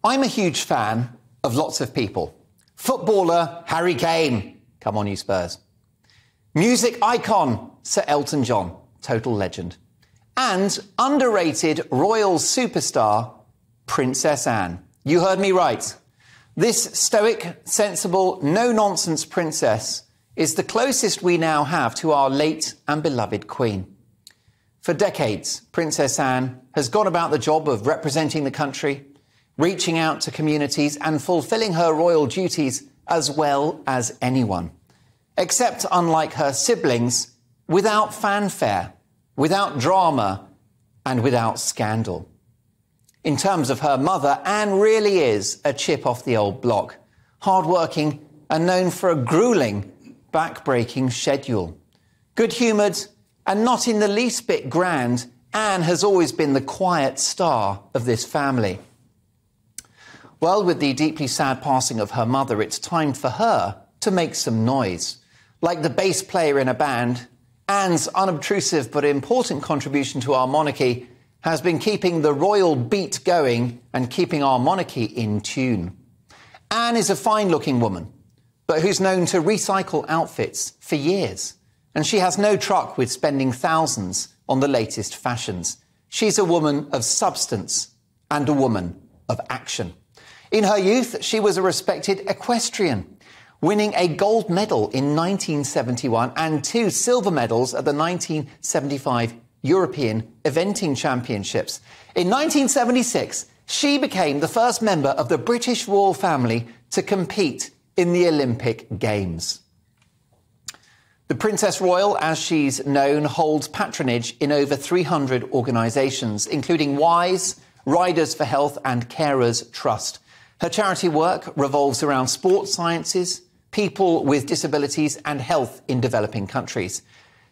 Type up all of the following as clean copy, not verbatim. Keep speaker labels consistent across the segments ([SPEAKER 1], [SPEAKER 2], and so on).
[SPEAKER 1] I'm a huge fan of lots of people. Footballer Harry Kane, come on you Spurs. Music icon Sir Elton John, total legend. And underrated royal superstar Princess Anne. You heard me right. This stoic, sensible, no-nonsense princess is the closest we now have to our late and beloved Queen. For decades, Princess Anne has gone about the job of representing the country, reaching out to communities and fulfilling her royal duties as well as anyone. Except, unlike her siblings, without fanfare, without drama and without scandal. In terms of her mother, Anne really is a chip off the old block, hard-working and known for a gruelling, back-breaking schedule. Good-humoured and not in the least bit grand, Anne has always been the quiet star of this family. Well, with the deeply sad passing of her mother, it's time for her to make some noise. Like the bass player in a band, Anne's unobtrusive but important contribution to our monarchy has been keeping the royal beat going and keeping our monarchy in tune. Anne is a fine-looking woman, but who's known to recycle outfits for years. And she has no truck with spending thousands on the latest fashions. She's a woman of substance and a woman of action. In her youth, she was a respected equestrian, winning a gold medal in 1971 and 2 silver medals at the 1975 European Eventing Championships. In 1976, she became the first member of the British royal family to compete in the Olympic Games. The Princess Royal, as she's known, holds patronage in over 300 organisations, including WISE, Riders for Health and Carers Trust. Her charity work revolves around sports sciences, people with disabilities and health in developing countries.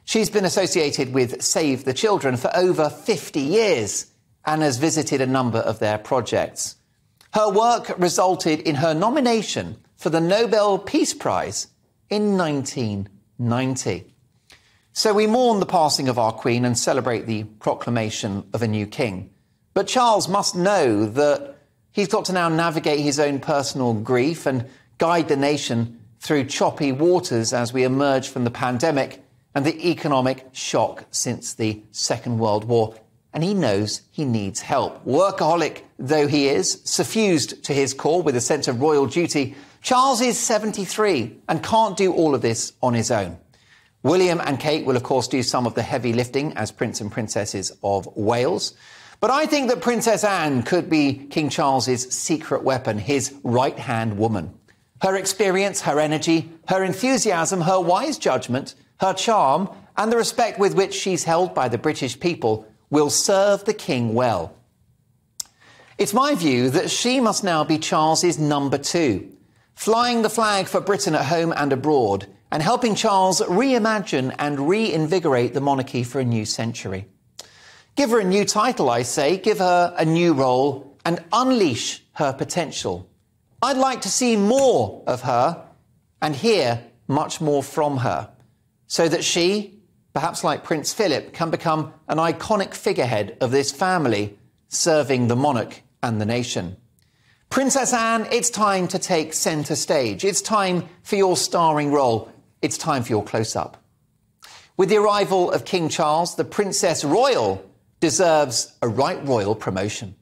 [SPEAKER 1] She's been associated with Save the Children for over 50 years and has visited a number of their projects. Her work resulted in her nomination for the Nobel Peace Prize in 1990. So we mourn the passing of our Queen and celebrate the proclamation of a new king. But Charles must know that he's got to now navigate his own personal grief and guide the nation through choppy waters as we emerge from the pandemic and the economic shock since the Second World War. And he knows he needs help. Workaholic though he is, suffused to his core with a sense of royal duty, Charles is 73 and can't do all of this on his own. William and Kate will, of course, do some of the heavy lifting as Prince and Princesses of Wales. But I think that Princess Anne could be King Charles's secret weapon, his right-hand woman. Her experience, her energy, her enthusiasm, her wise judgment, her charm, and the respect with which she's held by the British people will serve the king well. It's my view that she must now be Charles's number 2, flying the flag for Britain at home and abroad, and helping Charles reimagine and reinvigorate the monarchy for a new century. Give her a new title, I say, give her a new role, and unleash her potential. I'd like to see more of her and hear much more from her, so that she, perhaps like Prince Philip, can become an iconic figurehead of this family, serving the monarch and the nation. Princess Anne, it's time to take centre stage. It's time for your starring role. It's time for your close-up. With the arrival of King Charles, the Princess Royal deserves a right royal promotion.